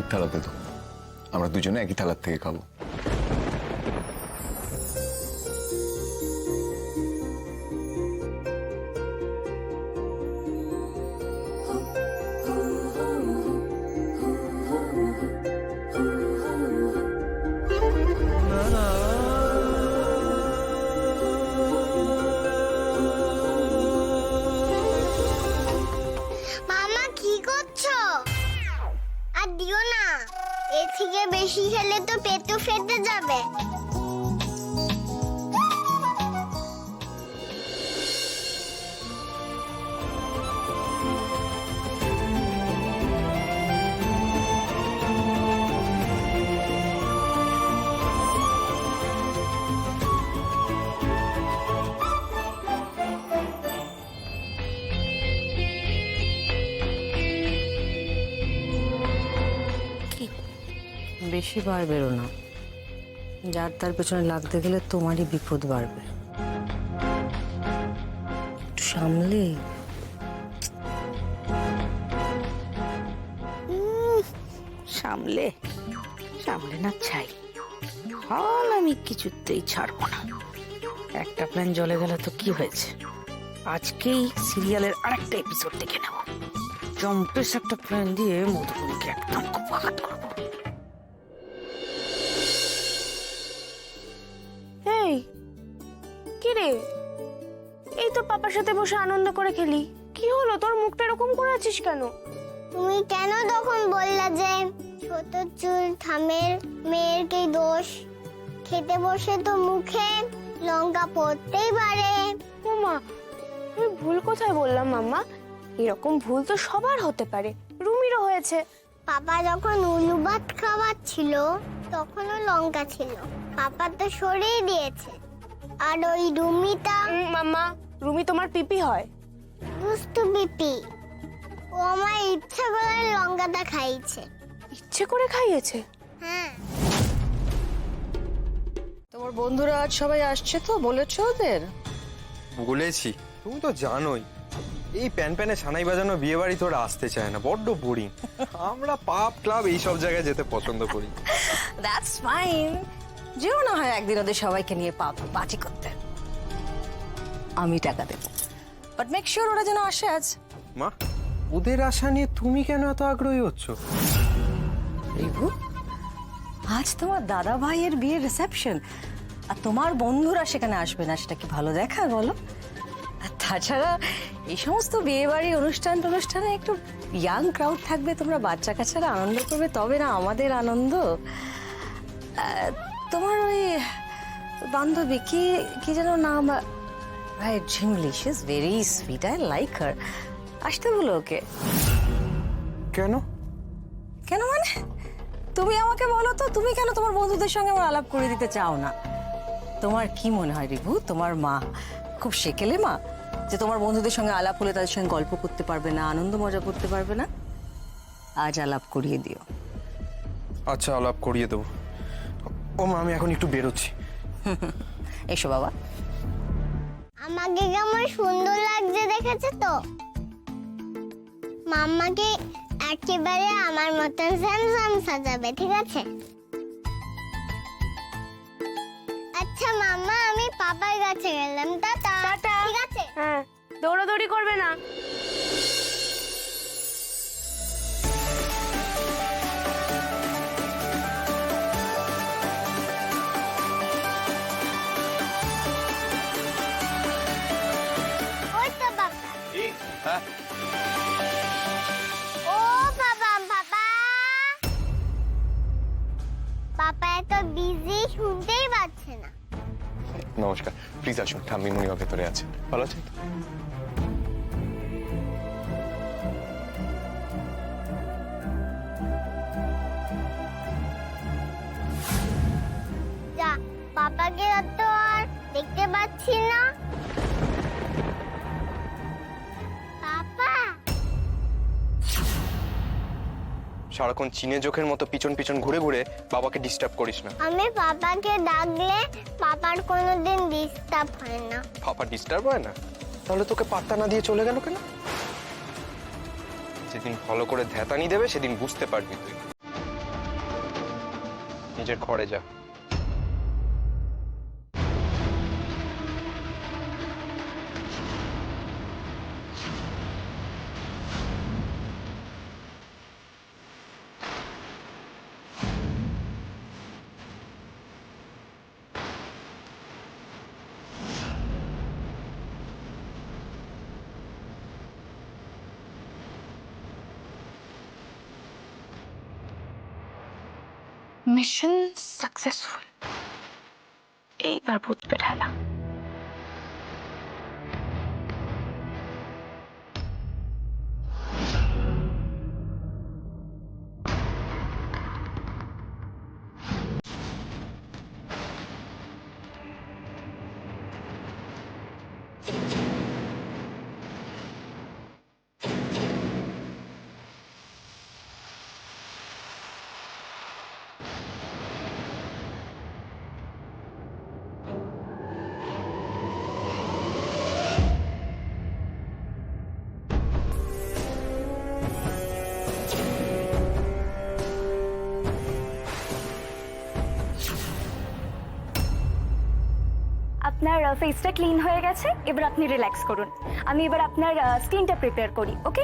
মামির থালাতে তো, আমরা দুজনে একই থালার থেকে খাবো। মামা কি করছো? আর দিও না, এর থেকে বেশি খেলে তো পেটও ফেটে যাবে। বেশি বার বেরো না, যার তার পেছনে লাগতে গেলে তোমারই বিপদ বাড়বে। একটু সামলে। সামলে সামলে না চাই, ফল আমি কিছুতেই ছাড়বো না। একটা প্ল্যান জ্বলে গেল তো কি হয়েছে, আজকেই সিরিয়ালের আরেকটা এপিসোড দেখে নেব। জম্পেস একটা প্ল্যান দিয়ে মধুবনীকে একদম কুপাঘাত করবো। এই কি রে, এই তো পাপার সাথে বসে আনন্দ করে খেলি, কি হলো তোর? মুখটা এরকম করে আছিস কেন? তুমি কেন তখন বললা যে ছোট চুল থামের মেয়ের কি দোষ? খেতে বসে তো মুখে লঙ্কা পড়তেই পারে। ও মা, আমি ভুল কোথায় বললাম মাম্মা? এরকম ভুল তো সবার হতে পারে, রুমিরও হয়েছে। পাপা যখন উলু ভাত খাওয়াচ্ছিল তখনও লঙ্কা ছিল, পাপা তো সরিয়ে দিয়েছে। আর ওই রুমিটা মাম্মা, রুমি তোমার পিপি হয়? দুষ্টু পিপি, ও আমার ইচ্ছা করে লঙ্কাটা খাইছে। ইচ্ছে করে খাইয়েছে? হ্যাঁ। তোমার বন্ধুরা আজ সবাই আসছে তো, বলেছো ওদের? বলেছি, তুমি তো জানোই এই প্যান প্যানে সানাই বাজানো বিয়ে বাড়ি তোরা আসতে চায় না, বড্ড বোরিং। আমরা পাব ক্লাব এই সব জায়গায় যেতে পছন্দ করি। দ্যাটস ফাইন, যেও না হয় একদিন ওদের সবাইকে নিয়ে পার্টি করতে। আমি টাকা দেবো, বাট মেক শিওর ওরা যেন আসে আজ। মা, ওদের আশা নিয়ে তুমি কেন এত আগ্রহী হচ্ছ? রিভু, আজ তোমার দাদা ভাইয়ের বিয়ের রিসেপশন, আর তোমার বন্ধুরা সেখানে আসবে না, সেটা কি ভালো দেখা বলো? আর তাছাড়া এই সমস্ত বিয়ে বাড়ি অনুষ্ঠানে একটু ইয়াং ক্রাউড থাকবে, তোমরা বাচ্চা কাচ্চারা আনন্দ করবে, তবে না আমাদের আনন্দ। তোমার ওই বান্ধবী কি কি যেন নাম, ভাই Jhimli, she is very sweet, I like her. আসতে বলো ওকে। কেন? কেন মানে? তুমি আমাকে বলো তো, তুমি কেন তোমার বন্ধুদের সঙ্গে আমার আলাপ করে দিতে চাও না? তোমার কি মনে হয় রিভু, তোমার মা খুব সেকেলে মা, যে তোমার বন্ধুদের সঙ্গে আলাপ হলে তাদের সঙ্গে গল্প করতে পারবে না, আনন্দ মজা করতে পারবে না? আজ আলাপ করিয়ে দিও। আচ্ছা, আলাপ করিয়ে দেবো। ও মা, আমি এখন একটু বেরোচ্ছি। এসো বাবা। আমাকে কেমন সুন্দর লাগছে দেখেছে তো? মাম্মাকে একেবারে আমার মতন স্যামসাম সাজাবে, ঠিক আছে? আচ্ছা মাম্মা, আমি পাপার কাছে গেলাম, টাটা। টাটা। ঠিক আছে? হ্যাঁ, দৌড়াদৌড়ি করবে না। ওই তো বাবা। ও বাবা, বাবা পাপা এত বিজি, শুনতেই পাচ্ছে না। নমস্কার, প্লিজ আসুন, ঠাম্মি মনিমা ভেতরে আছে। ভালো আছেন তো? যা, পাপাকে তো আর দেখতে পাচ্ছি না। পাপা, সারাক্ষণ চিনে চোখের মতো পিছন পিছন ঘুরে ঘুরে বাবাকে ডিস্টার্ব করিস না। আমি পাপাকে ডাকলে পাপার কোনোদিন ডিস্টার্ব হয় না। বাবা ডিস্টার্ব হয় না? তাহলে তোকে পাত্তা না দিয়ে চলে গেল কেন? যেদিন ভালো করে ধ্যাতানি দেবে সেদিন বুঝতে পারবি তুই। নিজের ঘরে যা। Mission successful. এইবার বুঝবে ঠেলা। আপনার ফেসটা ক্লিন হয়ে গেছে, এবার আপনি রিল্যাক্স করুন। আমি এবার আপনার স্কিনটা প্রিপেয়ার করি, ওকে?